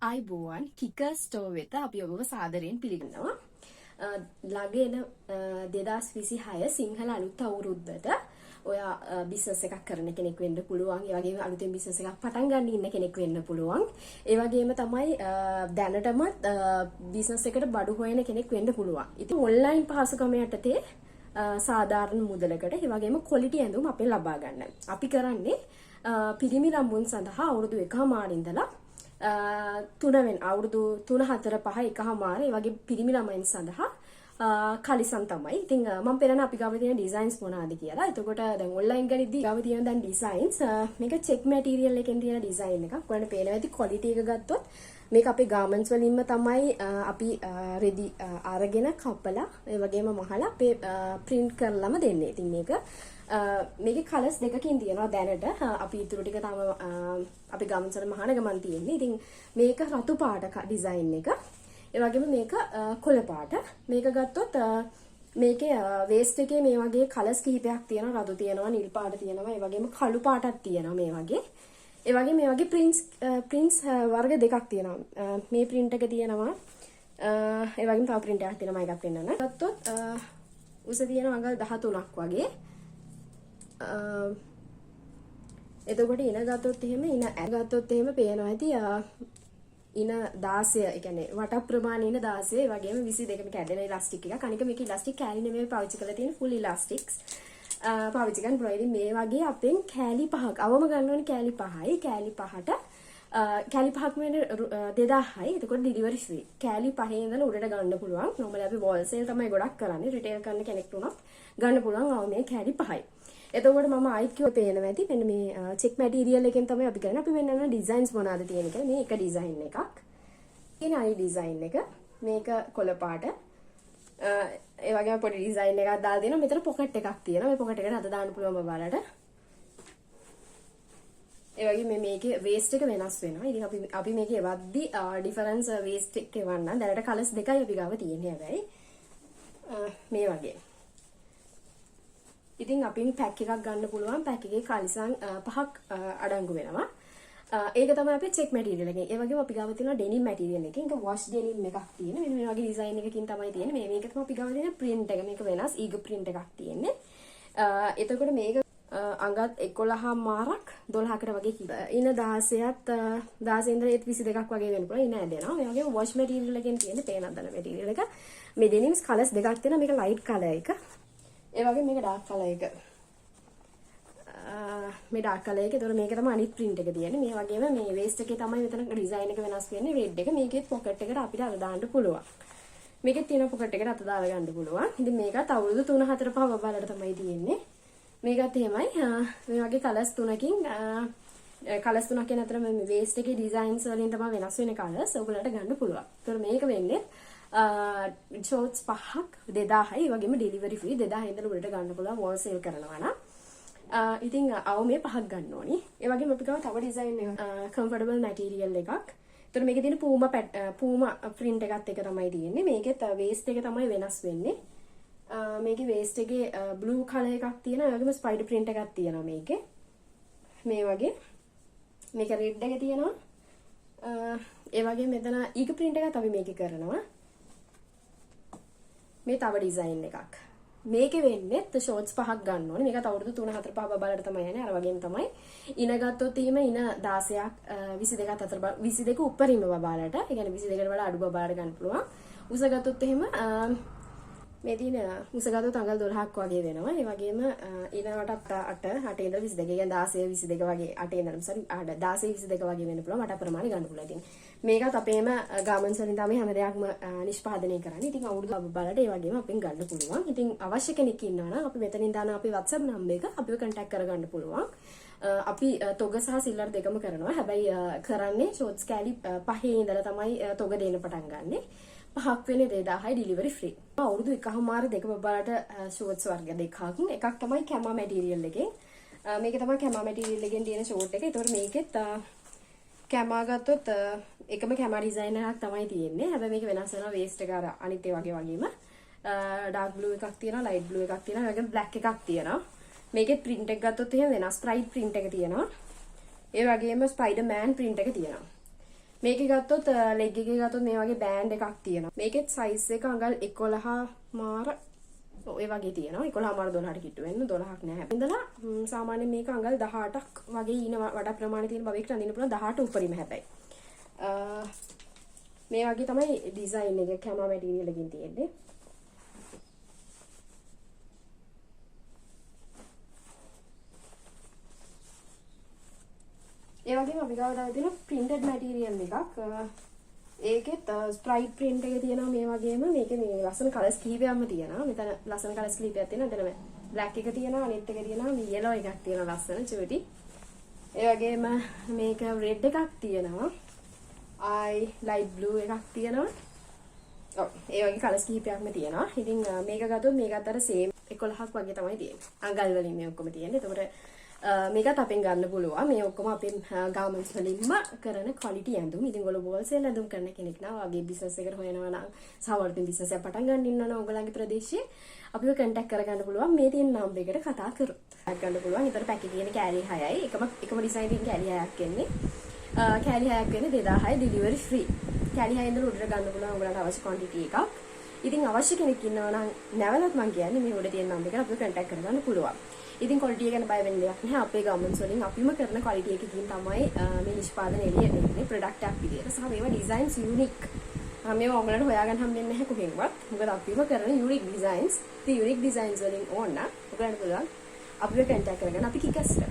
අයිබෝවන් කිකර් ස්ටෝ වෙත අපි ඔබව සාදරයෙන් පිළිගන්නවා. ළඟ එන 2026 සිංහල අලුත් අවුරුද්දට ඔයා බිස්නස් එකක් කරන කෙනෙක් වෙන්න පුළුවන්. ඒ වගේම අලුතෙන් බිස්නස් එකක් පටන් ගන්න ඉන්න කෙනෙක් වෙන්න පුළුවන්. ඒ වගේම තමයි දැනටමත් බිස්නස් එකට බඩු හොයන කෙනෙක් වෙන්න පුළුවන්. ඉතින් ඔන්ලයින් පහසුකම යටතේ සාධාරණ මුදලකට ඒ වගේම ක්වොලිටි ඇඳුම් අපෙන් ලබා ගන්න. අපි කරන්නේ පිරිමි ළමුන් සඳහා අවුරුදු 1මාරින් ඉඳලා 3 වෙනි අවුරුදු 3 4 5 1මාර ඒ වගේ පිරිමි ළමයින් සඳහා කලිසම් තමයි. ඉතින් මම පෙරන අපි ගාව තියෙන ඩිසයින්ස් මොනවාද කියලා. එතකොට දැන් ඔන්ලයින් ගනිද්දී ගාව තියෙන දැන් ඩිසයින්ස් මේක චෙක් මැටීරියල් එකෙන් තියෙන ඩිසයින් එකක්. ඔයාලට පේනවා ඇති ක්වොලිටි එක ගත්තොත් මේක අපේ ගාමන්ට්ස් වලින්ම තමයි අපි රෙදි අරගෙන කපලා ඒ වගේම මහලා අපේ print කරලම දෙන්නේ. ඉතින් මේකේ කලර්ස් දෙකකින් තියෙනවා දැනට. අපි ඊටු ටික තම අපි ගාමන්ට්ස් වල මහාන ගමන් තියෙන්නේ. ඉතින් මේක රතු පාට ඩිසයින් එක. ඒ වගේම මේක කොළ පාට. මේක ගත්තොත් මේකේ වේස්ට් එකේ මේ වගේ කලර්ස් කිහිපයක් තියෙනවා. රතු තියෙනවා, නිල් පාට තියෙනවා, ඒ වගේම කළු පාටක් තියෙනවා මේ වගේ. ඒ වගේ මේ වගේ prints වර්ග දෙකක් තියෙනවා. මේ print එක තියෙනවා. ඒ වගේම තව print එකක් තියෙනවා. මම එකක් පෙන්නන්න. ගත්තොත් උස තියෙනවා අඟල් 13ක් වගේ. එතකොට ඉන ගත්තොත් එහෙම ඉන ගත්තොත් එහෙම පේනවා ඇති ඉන 16 ඒ කියන්නේ වට ප්‍රමාණය ඉන 16 ඒ වගේම 22 මේක ඇදෙන ඉලාස්ටික් එකක්. අනික මේක ඉලාස්ටික් කෑලි නෙමෙයි පාවිච්චි කරලා තියෙන full elastics. පාවිච්චි කරන බ්‍රොයිඩරි මේ වගේ අපෙන් කෑලි 5ක් අවම ගන්න ඕනේ කෑලි 5යි. කෑලි 5ට කෑලි 5ක් වෙන 2000යි. එතකොට ඩිලිවරි ෆ්‍රී. කෑලි 5 ඉඳලා උඩට ගන්න පුළුවන්. normally අපි wholesale තමයි ගොඩක් කරන්නේ. retail කරන කෙනෙක් උනත් ගන්න පුළුවන් අවම මේ කෑලි 5යි. එතකොට මම ආයිත් කිව්ව පේනවා ඇති. මෙන්න මේ චෙක් මැටීරියල් එකෙන් තමයි අපි කරන්නේ. අපි මෙන්න ඩිසයින්ස් මොනවාද තියෙන කියලා. මේ එක ඩිසයින් එකක්. ඊන අයි ඩිසයින් එක. මේක කොළ පාට. ඒ වගේම පොඩි ඩිසයින් එකක් දාලා දෙනවා. මෙතන පොකට් එකක් තියෙනවා. මේ පොකට් එකට අත දාන්න පුළුවන් බබාලට. ඒ වගේ මේකේ වේස්ට් එක වෙනස් වෙනවා. ඉතින් අපි මේකේ එවද්දි ඩිෆරන්ස් වේස්ට් එක එවන්න. දැනට කලර්ස් දෙකයි අපි ගාව තියෙන්නේ හැබැයි. මේ වගේ. ඉතින් අපින් පැක් එකක් ගන්න පුළුවන්. පැක් එකේ කලිසම් 5ක් අඩංගු වෙනවා. ඒක තමයි අපේ චෙක් මැටීරියල් එකේ. ඒ වගේම අපි ගාව තියෙනවා ඩෙනිම් මැටීරියල් එකේ. ඒක වොෂ් ඩෙනිම් එකක් තියෙන. මෙන්න මේ වගේ ඩිසයින් එකකින් තමයි තියෙන්නේ. මේක තමයි අපි ගාව තියෙන print එක. මේක වෙනස් ඊග print එකක් තියෙන්නේ. එතකොට මේක අඟත් 11මාරක් 12කට වගේ කිව්වා. ඉන 16ත් 16 ඉඳලා 22ක් වගේ වෙන්න පුළුවන්. ඉන ඇදෙනවා. මේ වගේම වොෂ් මැටීරියල් එකෙන් තියෙන්නේ පේනක් දන මැටීරියල් එක. මේ ඩෙනිම්ස් කලර්ස් දෙකක් තියෙනවා. මේක ලයිට් කලර් එක. ඒ වගේ මේක ඩාර්ක් කලර් එක. මේ ඩාර්ක් කලර් එක. ඒතකොට මේක තමයි අනිත් print එක තියෙන්නේ. මේ වගේම මේ වේස්ට් එකේ තමයි මෙතන ඩිසයින් එක වෙනස් වෙන්නේ. රෙඩ් එක. මේකෙත් පොකට් එකට අපිට අත දාන්න පුළුවන්. මේකෙත් තියෙන පොකට් එකට අත දාලා ගන්න පුළුවන්. ඉතින් මේකත් අවුරුදු 3 4 5 බබාලට තමයි තියෙන්නේ. මේකත් එහෙමයි. මේ වගේ කලර්ස් තුනකින් කලර්ස් තුනක් කියන අතර මේ වේස්ට් එකේ ඩිසයින්ස් වලින් තමයි වෙනස් වෙන කලර්ස් ඔයගලට ගන්න පුළුවන්. ඒතකොට මේක වෙන්නේ ෂෝට්ස් 5ක් 2000යි. ඒ වගේම ඩෙලිවරි ෆ්‍රී 2000 ඉඳලා උඩට ගන්න පුළුවන් වෝල්සේල් කරනවා නම්. ඉතින් අවමේ 5ක් ගන්න ඕනි. ඒ වගේම අපි ගාව තව ඩිසයින් එක කම්ෆර්ටබල් මැටීරියල් එකක්. ඒතර මේකේ තියෙන පූමා print එකත් එක තමයි තියෙන්නේ. මේකෙත් වේස්ට් එක තමයි වෙනස් වෙන්නේ. මේකේ වේස්ට් එකේ බ්ලූ කලර් එකක් තියෙනවා. ඒ වගේම ස්පයිඩර් print එකක් තියෙනවා මේකේ. මේ වගේ. මේක රෙඩ් එක තියෙනවා. ඒ වගේ මෙතන ඊග print එකත් අපි මේකේ කරනවා. මේ තව ඩිසයින් එකක්. මේකේ වෙන්නේ ෂෝට්ස් 5ක් ගන්න ඕනේ. මේකත් අවුරුදු 3 4 5 බබාලට තමයි යන්නේ. අර වගේම තමයි. ඉන ගත්තොත් එහෙම ඉන 16ක් 22ක් අතර 22 උඩරින්ම බබාලට. ඒ කියන්නේ 22කට වඩා අඩු බබාලට ගන්න පුළුවන්. උස ගත්තොත් එහෙම මේ දින උස ගත්තොත් අඟල් 12ක් වගේ වෙනවා. ඒ වගේම ඉනකට 8 ඉඳලා 22. කියන්නේ 16 22 වගේ 8 ඉඳලා සරි 16 22 වගේ වෙන්න පුළුවන්. මට ප්‍රමාණය ගන්න පුළුවන්. ඉතින් මේකත් අපේම ගාමන්ස් වලින් තමයි හැම දෙයක්ම නිෂ්පාදනය කරන්නේ. ඉතින් අවුරුදු බබාලට ඒ වගේම අපෙන් ගන්න පුළුවන්. ඉතින් අවශ්‍ය කෙනෙක් ඉන්නවා නම් අපි මෙතනින් දාන අපේ WhatsApp නම්බර් එක අපිව contact කරගන්න පුළුවන්. අපි තොග සහ සිල්ලර් දෙකම කරනවා. හැබැයි කරන්නේ ෂෝට්ස් කෑලි 5 ඉඳලා තමයි තොග දෙන්න පටන් ගන්නෙ. 5ක් වෙන්නේ 2000යි ඩිලිවරි ෆ්‍රී. අවුරුදු 1මාර දෙක බබාලට ෂෝට්ස් වර්ග දෙකක්. එකක් තමයි කැමා මැටීරියල් එකෙන්. මේක තමයි කැමා මැටීරියල් එකෙන් තියෙන ෂෝට් එක. ඒතකොට මේකෙත් කැමා ගත්තොත් එකම කැමා ඩිසයින් එකක් තමයි තියෙන්නේ. හැබැයි මේක වෙනස් වෙනවා වේස්ට් එක අර අනිත් ඒ වගේම ඩාර්ක් බ්ලූ එකක් තියෙනවා, ලයිට් බ්ලූ එකක් තියෙනවා, ඒ වගේම බ්ලැක් එකක් තියෙනවා. මේකෙත් print එක ගත්තොත් එහෙම වෙනස් ස්ප්‍රයිට් print එක තියෙනවා. ඒ වගේම ස්පයිඩර් මෑන් print එක තියෙනවා. මේකේ ගත්තොත් ලෙග් එකේ ගත්තොත් මේ වගේ බෑන්ඩ් එකක් තියෙනවා. මේකෙත් සයිස් එක අඟල් 11 මාර ඔය වගේ තියෙනවා. 11 මාර 12ට කිට්ටු වෙන්න 12ක් නෑ. ඉඳලා සාමාන්‍යයෙන් මේක අඟල් 18ක් වගේ ඊන වඩා ප්‍රමාණය තියෙන බවෙකට අඳින්න පුළුවන් 18 උඩරිම හැබැයි. මේ වගේ තමයි ඩිසයින් එක කැමා මැටීරියල් එකකින් තියෙන්නේ. ඒ වගේම අපි ගාව තව තියෙන printed material එකක්. ඒකෙත් ස්ප්‍රයිට් print එක තියෙනවා මේ වගේම මේකේ මේ ලස්සන කලර්ස් කිහිපයක්ම තියෙනවා. මෙතන ලස්සන කලර්ස් කිහිපයක් තියෙනවා. එතන black එක තියෙනවා, අනිත් එක තියෙනවා, yellow එකක් තියෙනවා ලස්සන චූටි. ඒ වගේම මේක red එකක් තියෙනවා. light blue එකක් තියෙනවා. ඔව් ඒ වගේ කලර්ස් කිහිපයක්ම තියෙනවා. ඉතින් මේක ගත්තොත් මේකත් අර same 11ක් වගේ තමයි තියෙන්නේ. අඟල් වලින් මේ ඔක්කොම තියෙන්නේ. එතකොට මේකත් අපෙන් ගන්න පුළුවන්. මේ ඔක්කොම අපේ ගාමන්ට්ස් වලින්ම කරන ක්වලිටි ඇඳුම්. ඉතින් ඔයගොල්ලෝ හෝල්සේල් ඇඳුම් කරන කෙනෙක් නම් වගේ බිස්නස් එකකට හොයනවා නම් සමහරවිට බිස්නස් එක පටන් ගන්න ඉන්නවා නම් ඔයගලගේ ප්‍රදේශයේ අපිව කන්ටැක්ට් කරගන්න පුළුවන්. මේ තියෙන නම්බර් එකට කතා කරොත්. ගන්න පුළුවන්. ඊතර පැකේජ් තියෙන කෑලි 6යි. එකම ඩිසයින් එකකින් කෑලි 6ක් එන්නේ. කෑලි 6ක් වෙන්නේ 2000යි ඩෙලිවරි ෆ්‍රී. කෑලි 6 ඉඳලා උඩට ගන්න පුළුවන් ඔයගලන්ට අවශ්‍ය ක්වොන්ටිටි එකක්. ඉතින් අවශ්‍ය කෙනෙක් ඉන්නවා නම් නැවලත් මම කියන්නේ මේ උඩ තියෙන නම්බර් එකට අපිව කන්ටැක්ට් කරගන්න පුළුවන්. ඉතින් ක්වොලිටි එක ගැන බය වෙන්න දෙයක් නැහැ. අපේ ගාමන්ට්ස් වලින් අපිම කරන ක්වොලිටි එකකින් තමයි මේ නිෂ්පාදනය එළියට එන්නේ ප්‍රොඩක්ට් එකක් විදියට. සහ මේවා ඩිසයින්ස් යුනික්. මේවා ඔයගලන්ට හොයාගන්න හම්බෙන්නේ නැහැ කොහෙන්වත්. මොකද අපිම කරන යුනික් ඩිසයින්ස්. ඉතින් යුනික් ඩිසයින්ස් වලින් ඕන නම් ඔයගලන්ට පුළුවන් අපිව කන්ටැක්ට් කරගන්න අපි කිකස්ට.